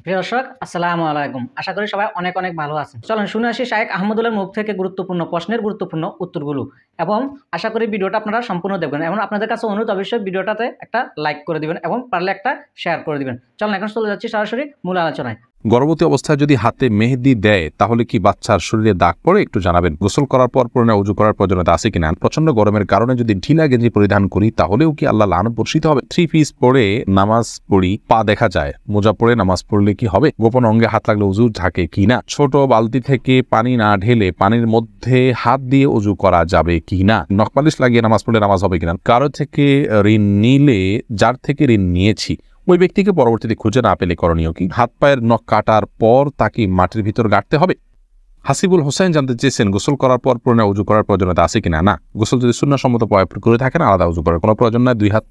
প্রিয় দর্শক, আসসালামু আলাইকুম। আশা করি সবাই অনেক অনেক ভালো আছেন। চলুন শুনে আসি শায়েখ আহমদুল্লাহর মুখ থেকে গুরুত্বপূর্ণ প্রশ্নের গুরুত্বপূর্ণ উত্তরগুলো, এবং আশা করি ভিডিওটা আপনারা সম্পূর্ণ দেখবেন। এবং আপনাদের কাছে অনুরোধ, অবশ্যই ভিডিওটাতে একটা লাইক করে দিবেন এবং পারলে একটা শেয়ার করে দিবেন। চলুন এখন চলে যাচ্ছি সরাসরি মূল আলোচনায়। গর্ভবতী অবস্থায় যদি হাতে মেহেদি দেয় তাহলে কি বাচ্চার শরীরে দাগ পড়ে? একটু জানাবেন। গোসল করার পর পরে উজু করার প্রয়োজনীয়তা আছে কিনা? প্রচন্ড গরমের কারণে যদি ঢিলা গেঞ্জি পরিধান করি তাহলেও কি আল্লাহ লানত বর্ষিত হবে? 3 পিস পরে নামাজ পড়ি, পা দেখা যায়, মোজা পরে নামাজ পড়লে কি হবে? গোপন অঙ্গে হাত লাগলে উজু ঝাঁকে কিনা? ছোট বালতি থেকে পানি না ঢেলে পানির মধ্যে হাত দিয়ে উজু করা যাবে কিনা? নখপালিশ লাগিয়ে নামাজ পড়লে নামাজ হবে কিনা? কারো থেকে ঋণ নিলে যার থেকে ঋণ নিয়েছি ওই ব্যক্তিকে পরবর্তীতে খুঁজে না পেলে করণীয় কি? হাত পায়ের নখ কাটার পর তাকে মাটির ভিতর গাঁটতে হবে? হাসিবুল হোসেন জানতে চেয়েছেন গোসল করার পর পুনরায় উজু করার প্রয়োজনীয়তা আছে কিনা? না, গোসল যদি সুন্নাহসম্মত করে থাকেন আলাদা উজু করার কোনো প্রয়োজন নাই। 2 হাত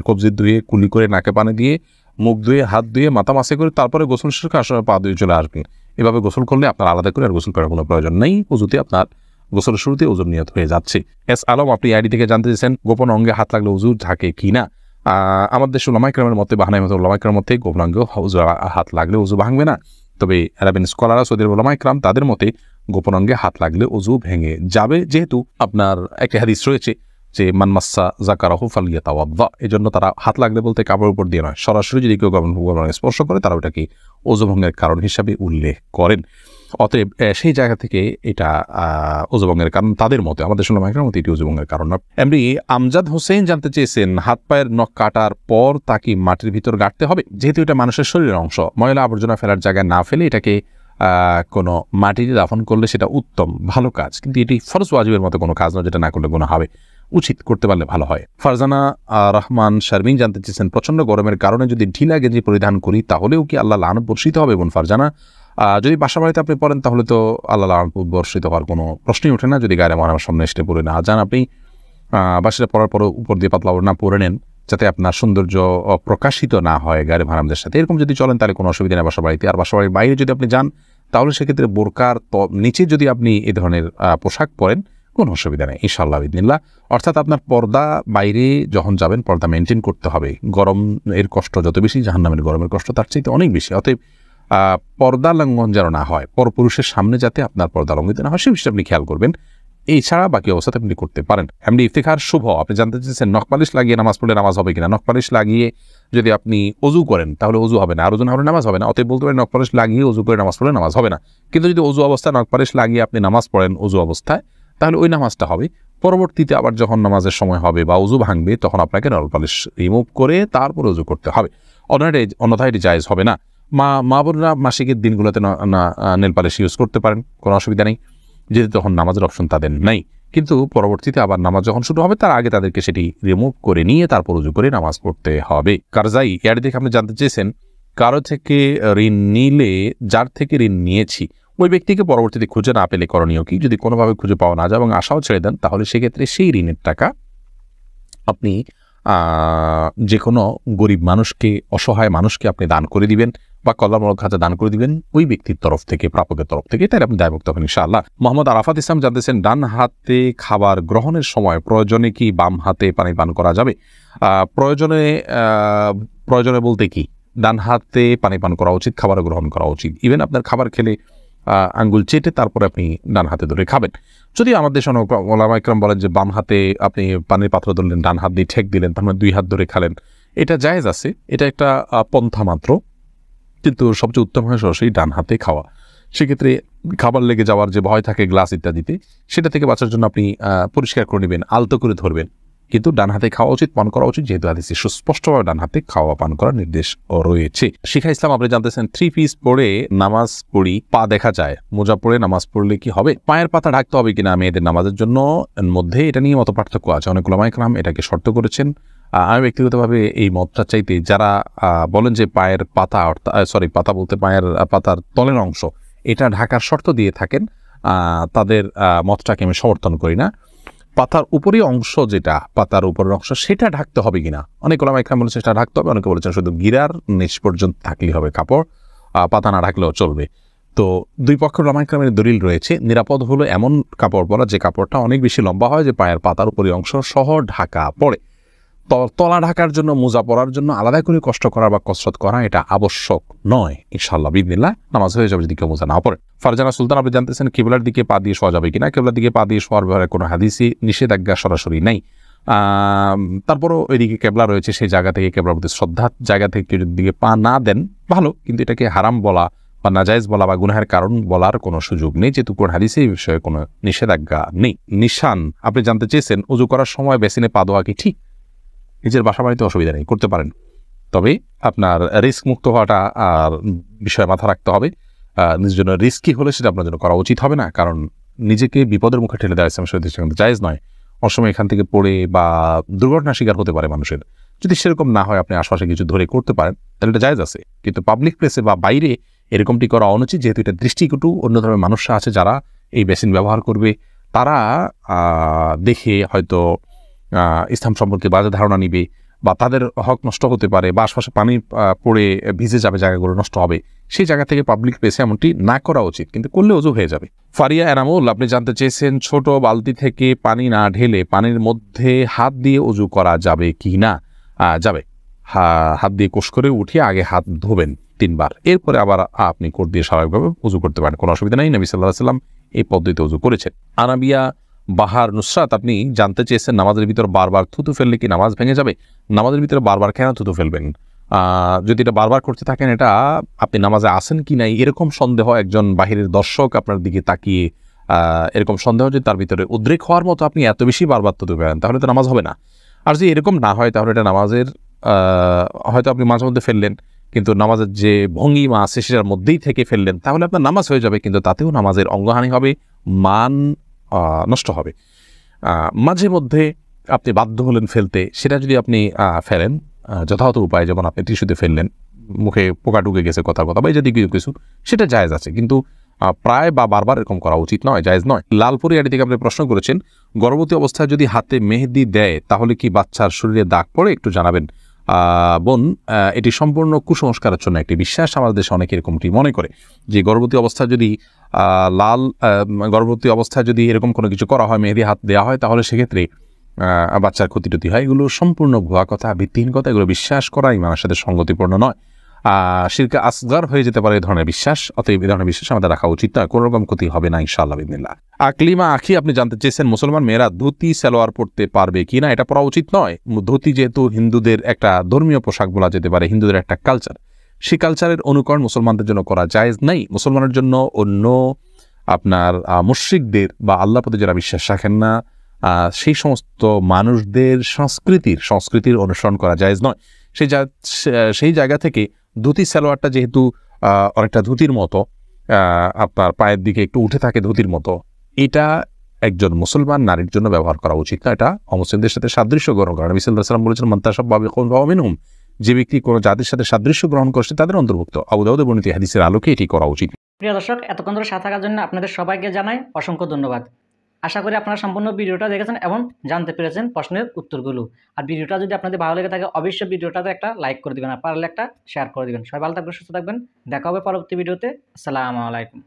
কবজি ধুয়ে, কুলি করে, নাকে পানি দিয়ে, মুখ ধুয়ে, হাত ধুয়ে, মাথা মাসে করে তারপরে গোসল শেষ করে আসলে পা ধুয়ে চলে আসবেন। এভাবে গোসল করলে আপনার আলাদা করে আর গোসল করার কোনো প্রয়োজন নেই। উজুতে আপনার গোসলের শুরুতে উজুর নিয়ত হয়ে যাচ্ছে। এস আলম আপনি আইডি থেকে জানতে চেয়েছেন গোপন অঙ্গে হাত লাগলে উজু ঝাঁকে কিনা? আমাদের দেশ উলামায়ে কেরামের মতে, বাহানাই মতো উলামায়ে কেরামের মতে গোপন অঙ্গে হাত লাগলে উজু ভাঙবে না। তবে আরবিন স্কলাররা, সৌদির উলামায়ে কেরাম, তাদের মতে গোপন অঙ্গে হাত লাগলে উজু ভেঙে যাবে, যেহেতু আপনার একটা হাদিস রয়েছে যে মান মাসসা যাকারাহু ফালিয়াতাওয়াদ্দা। এজন্য তারা হাত লাগলে বলতে কাপড়ের উপর দিয়ে নয়, সরাসরি যদি কেউ গোপন অঙ্গে স্পর্শ করে তারা ওটাকে ওযু ভঙ্গের কারণ হিসাবে উল্লেখ করেন। অতএব সেই জায়গা থেকে এটা ওযু ভঙ্গের কারণ তাদের মতে, আমাদের উলামায়ে মতে এটি ওযু ভঙ্গের কারণ না। এমনি আমজাদ হোসেন জানতে চেয়েছেন হাত পায়ের নখ কাটার পর তাকে মাটির ভিতর গাঁটতে হবে? যেহেতু এটা মানুষের শরীরের অংশ, ময়লা আবর্জনা ফেলার জায়গায় না ফেলে এটাকে কোনো মাটিতে দাফন করলে সেটা উত্তম, ভালো কাজ। কিন্তু এটি ফরজ ওয়াজিবের মতো কোনো কাজ নয় যেটা না করলে গুনাহ হবে। উচিত, করতে পারলে ভালো হয়। ফারজানা রহমান শারমিন জানতে চেয়েছেন প্রচন্ড গরমের কারণে যদি ঢিলা গেঞ্জি পরিধান করি তাহলেও কি আল্লাহ লানত বর্ষিত হবে? বোন ফারজানা, যদি বাসা বাড়িতে আপনি পড়েন তাহলে তো আল্লাহ লানত বর্ষিত হওয়ার কোনো প্রশ্নই ওঠে না। যদি গায়ে মহারামের সামনে এসে পড়ে না যান, আপনি বাসাটা পড়ার পর উপর দিয়ে পাতলা না পরে নেন, যাতে আপনার সৌন্দর্য প্রকাশিত না হয় গায়ে মহারামদের সাথে। এরকম যদি চলেন তাহলে কোনো অসুবিধা নেই বাসা বাড়িতে। আর বাসা বাড়ির বাইরে যদি আপনি যান তাহলে সেক্ষেত্রে বোরকার নিচে যদি আপনি এ ধরনের পোশাক পরেন কোনো অসুবিধা নেই ইনশাআল্লাহ বিদিনিল্লাহ। অর্থাৎ আপনার পর্দা, বাইরে যখন যাবেন পর্দা মেনটেন করতে হবে। গরম এর কষ্ট যত বেশি, জাহান্নামের গরমের কষ্ট তার চাইতে অনেক বেশি। অতএব পর্দা লঙ্ঘন যেন না হয়, পরপুরুষের সামনে যাতে আপনার পর্দা লঙ্ঘিত না হয় সে বিষয়ে আপনি খেয়াল করবেন। এছাড়া বাকি অবস্থাতে আপনি করতে পারেন। এমনি ইফতিখার শুভ আপনি জানতে চেয়েছেন নখপালিশ লাগিয়ে নামাজ পড়লে নামাজ হবে কিনা? নখপালিশ লাগিয়ে যদি আপনি ওযু করেন তাহলে ওযু হবে না, আর ওযু না হলে নামাজ হবে না। অতএব বলতে পারেন নখপালিশ লাগিয়ে ওযু করে নামাজ পড়লে নামাজ হবে না। কিন্তু যদি ওযু অবস্থায় নখপালিশ লাগিয়ে আপনি নামাজ পড়েন ওযু অবস্থায়, তাহলে ওই নামাজটা হবে। পরবর্তীতে আবার যখন নামাজের সময় হবে বা ওযু ভাঙবে তখন আপনাকে নখপালিশ রিমুভ করে তারপর ওযু করতে হবে, অন্যথায় এটি জায়েজ হবে না। মা বোনরা মাসিকের দিনগুলোতে নেল পালিশ ইউজ করতে পারেন, কোনো অসুবিধা নেই, যেহেতু তখন নামাজের অপশন তাদের নেই। কিন্তু পরবর্তীতে আবার নামাজ যখন শুরু হবে তার আগে তাদেরকে সেটি রিমুভ করে নিয়ে তারপর উজু করে নামাজ পড়তে হবে। কারজাই এর দিকে আপনি জানতে চেয়েছেন কারো থেকে ঋণ নিলে যার থেকে ঋণ নিয়েছি ওই ব্যক্তিকে পরবর্তীতে খুঁজে না পেলে করণীয় কি? যদি কোনোভাবে খুঁজে পাওয়া না যায় এবং আশাও ছেড়ে দেন তাহলে সেক্ষেত্রে সেই ঋণের টাকা আপনি যে কোনো গরিব মানুষকে, অসহায় মানুষকে আপনি দান করে দিবেন বা কল্যাণমূলক কাজে দান করে দিবেন ওই ব্যক্তির তরফ থেকে, প্রাপকের তরফ থেকে, তাই আপনি দায়মুক্ত হবেন ইনশাআল্লাহ। মোহাম্মদ আরাফাত ইসলাম জানতেছেন ডান হাতে খাবার গ্রহণের সময় প্রয়োজনে কি বাম হাতে পানি পান করা যাবে? প্রয়োজনে বলতে কি, ডান হাতে পানি পান করা উচিত, খাবার গ্রহণ করা উচিত। ইভেন আপনার খাবার খেলে আঙ্গুল চেটে তারপরে আপনি ডান হাতে ধরে খাবেন। যদি আমাদের ওলামায়ে কেরাম বলেন যে বাম হাতে আপনি পানির পাত্র ধরলেন, ডান হাত দিয়ে ঠেক দিলেন, তার মানে 2 হাত ধরে খালেন, এটা জায়েজ আছে, এটা একটা পন্থা মাত্র। কিন্তু সবচেয়ে উত্তম হয় সরাসরি ডান হাতে খাওয়া। সেক্ষেত্রে খাবার লেগে যাওয়ার যে ভয় থাকে গ্লাস ইত্যাদিতে, সেটা থেকে বাঁচার জন্য আপনি পরিষ্কার করে নেবেন, আলতো করে ধরবেন। কিন্তু ডান হাতে খাওয়া উচিত, পান করা উচিত, যেহেতু হাদিসে সুস্পষ্টভাবে ডান হাতে খাওয়া পান করার নির্দেশ রয়েছে। শিখা ইসলাম আপনি জানতেছেন 3 পিস পরে নামাজ পড়ি, পা দেখা যায়, মোজা পরে নামাজ পড়লে কি হবে? পায়ের পাতা ঢাকতে হবে কিনা মেয়েদের নামাজের জন্য মধ্যে এটা নিয়ে মত পার্থক্য আছে। অনেক উলামায়ে কেরাম এটাকে শর্ত করেছেন। আমি ব্যক্তিগতভাবে এই মতটা চাইতে যারা বলেন যে পায়ের পাতা, পাতা বলতে পায়ের পাতার তলের অংশ এটা ঢাকার শর্ত দিয়ে থাকেন, তাদের মতটাকে আমি সমর্থন করি না। পাতার উপরের অংশ, যেটা পাতার উপরের অংশ, সেটা ঢাকতে হবে কিনা অনেক ওলামায়ে কেরাম বলেছেন সেটা ঢাকতে হবে, অনেকে বলেছেন শুধু গিরার নিচ পর্যন্ত থাকলেই হবে কাপড়, পাতা না ঢাকলেও চলবে। তো দুই পক্ষের ওলামায়ে কেরামের দলিল রয়েছে। নিরাপদ হলো এমন কাপড় পরা যে কাপড়টা অনেক বেশি লম্বা হয়, যে পায়ের পাতার উপরের অংশ সহ ঢাকা পড়ে। তলা ঢাকার জন্য, মোজা পরার জন্য আলাদা করে কষ্ট করা বা কসরত করা এটা আবশ্যক নয়। ইনশাআল্লাহ বিদিনিল্লাহ নামাজ হয়ে যাবে যদি কেউ মোজা না পড়ে। ফারজানা সুলতান, আপনি জানতেছেন কিবলার দিকে পা দিয়ে শোয়া যাবে কিনা? কিবলার দিকে পা দিয়ে শোয়ার ব্যাপারে কোনো হাদিসই নিষেধাজ্ঞা সরাসরি নেই। তারপরও ওইদিকে কেবলা রয়েছে, সেই জায়গা থেকে কেবলার প্রতি শ্রদ্ধার জায়গা থেকে কেউ যদি দিকে পা না দেন ভালো, কিন্তু এটাকে হারাম বলা বা নাজায়েজ বলা বা গুনাহের কারণ বলার কোনো সুযোগ নেই, যেহেতু কোন হাদিসে এই বিষয়ে কোনো নিষেধাজ্ঞা নেই। নিশান, আপনি জানতে চেয়েছেন উজু করার সময় বেসিনে পা দেওয়া কি ঠিক? নিজের বাসা বাড়িতে অসুবিধা নেই, করতে পারেন, তবে আপনার রিস্ক মুক্ত হওয়াটা আর বিষয়ে মাথা রাখতে হবে। নিজের জন্য রিস্কি হলে সেটা আপনার জন্য করা উচিত হবে না, কারণ নিজেকে বিপদের মুখে ঠেলে দেওয়া ইসলামের শরীয়তে কিন্তু জায়েজ নয়। অসময় এখান থেকে পড়ে বা দুর্ঘটনার শিকার হতে পারে মানুষের। যদি সেরকম না হয়, আপনি আশপাশে কিছু ধরে করতে পারেন, তাহলে এটা জায়েজ আছে। কিন্তু পাবলিক প্লেসে বা বাইরে এরকমটি করা অনুচিত, যেহেতু এটা দৃষ্টিকটু। অন্য ধরনের মানুষরা আছে যারা এই বেসিন ব্যবহার করবে, তারা দেখে হয়তো ইসলাম সম্পর্কে বাজে ধারণা নিবে বা তাদের হক নষ্ট হতে পারে বা আশপাশে পানি পড়ে ভিজে যাবে, জায়গাগুলো নষ্ট হবে। সেই জায়গা থেকে পাবলিক প্লেসে এমনটি না করা উচিত, কিন্তু করলে অজু হয়ে যাবে। ফারিয়া এনামুল, আপনি জানতে চেয়েছেন ছোট বালতি থেকে পানি না ঢেলে পানির মধ্যে হাত দিয়ে অজু করা যাবে কি না? যাবে। হাত দিয়ে কোষ করে উঠিয়ে আগে হাত ধোবেন 3 বার, এরপরে আবার আপনি কোট দিয়ে স্বাভাবিকভাবে অজু করতে পারেন, কোনো অসুবিধা নেই। নবী সাল্লাল্লাহু আলাইহি ওয়াসাল্লাম এই পদ্ধতিতে অজু করেছেন। আনাবিয়া বাহার নুসরাত, আপনি জানতে চেয়েছেন নামাজের ভিতর বারবার থুতু ফেললে কি নামাজ ভেঙে যাবে? নামাজের ভিতরে বারবার কেন থুতু ফেলবেন? যদি এটা বারবার করতে থাকেন, এটা আপনি নামাজে আসেন কি নাই এরকম সন্দেহ, একজন বাহিরের দর্শক আপনার দিকে তাকিয়ে এরকম সন্দেহ যে তার ভিতরে উদ্রেক হওয়ার মতো আপনি এত বেশি বারবার থুতু ফেলেন, তাহলে তো নামাজ হবে না। আর যদি এরকম না হয়, তাহলে এটা নামাজের হয়তো আপনি মাঝে মধ্যে ফেললেন, কিন্তু নামাজের যে ভঙ্গিমা আছে সেটার মধ্যেই থেকে ফেললেন, তাহলে আপনার নামাজ হয়ে যাবে, কিন্তু তাতেও নামাজের অঙ্গহানি হবে, মান নষ্ট হবে। মাঝে মধ্যে আপনি বাধ্য হলেন ফেলতে, সেটা যদি আপনি ফেলেন যথাযথ উপায়, যেমন আপনি টিস্যুতে ফেললেন, মুখে পোকা ঢুকে গেছে কথা বা এই যদি কিছু, সেটা জায়েজ আছে, কিন্তু প্রায় বা বারবার এরকম করা উচিত নয়, জায়েজ নয়। লালপুরি আড়ি থেকে আপনি প্রশ্ন করেছেন গর্ভবতী অবস্থায় যদি হাতে মেহেদি দেয় তাহলে কি বাচ্চার শরীরে দাগ পড়ে? একটু জানাবেন। বোন, এটি সম্পূর্ণ কুসংস্কারের জন্য একটি বিশ্বাস। আমাদের দেশে অনেকে এরকমটি মনে করে যে গর্ভবতী অবস্থায় যদি গর্ভবতী অবস্থায় যদি এরকম কোনো কিছু করা হয়, মেহেদি হাত দেওয়া হয়, তাহলে সেক্ষেত্রে বাচ্চার ক্ষতি হয়। এগুলো সম্পূর্ণ ভুয়া কথা, ভিত্তিহীন কথা। এগুলো বিশ্বাস করা ইমানের সাথে সঙ্গতিপূর্ণ নয়। শিরকে আসগার হয়ে যেতে পারে এই ধরনের বিশ্বাস, অতএব এই ধরনের বিশ্বাস আমাদের রাখা উচিত নয়। কোনো রকম ক্ষতি হবে না ইনশাআল্লাহ বিদিনিল্লাহ। আকলিমা আখি, আপনি জানতে চেয়েছেন মুসলমান মেয়েরা ধুতি সালোয়ার পরতে পারবে কি না? এটা পরা উচিত নয়। ধুতি যেহেতু হিন্দুদের একটা ধর্মীয় পোশাক বলা যেতে পারে, হিন্দুদের একটা কালচার, সেই কালচারের অনুকরণ মুসলমানদের জন্য করা জায়েজ নাই। মুসলমানের জন্য অন্য আপনার মুশরিকদের বা আল্লাহর প্রতি যারা বিশ্বাস রাখেন না, সেই সমস্ত মানুষদের সংস্কৃতির অনুসরণ করা জায়েজ নয়। সেই জায়গা থেকে ধুতি সালোয়ারটা যেহেতু অনেকটা ধুতির মতো, আপনার পায়ের দিকে একটু উঠে থাকে ধুতির মতো, এটা একজন মুসলমান নারীর জন্য ব্যবহার করা উচিত না। এটা অমুসলিমদের সাথে সাদৃশ্য গ্রহণ করা। নবী সাল্লাল্লাহু আলাইহি ওয়াসাল্লাম বলেছেন মান তাশাব্বাহা বিকওমিন ফাহুয়া মিনহুম, যে ব্যক্তি কোনো জাতির সাথে সাদৃশ্য গ্রহণ করছে তাদের অন্তর্ভুক্ত। আবু দাউদে বর্ণিত হাদিসের আলোকে এটি করা উচিত। প্রিয় দর্শক, এতক্ষণ ধরে সাথে থাকার জন্য আপনাদের সবাইকে জানাই অসংখ্য ধন্যবাদ। আশা করি আপনারা সম্পূর্ণ ভিডিওটা দেখেছেন এবং জানতে পেরেছেন প্রশ্নের উত্তরগুলো। আর ভিডিওটা যদি আপনাদের ভালো লেগে থাকে, অবশ্যই ভিডিওটাতে একটা লাইক করে দিবেন, আর পারলে একটা শেয়ার করে দিবেন। সবাই ভালো থাকবেন, সুস্থ থাকবেন। দেখা হবে পরবর্তী ভিডিওতে। আসসালামু আলাইকুম।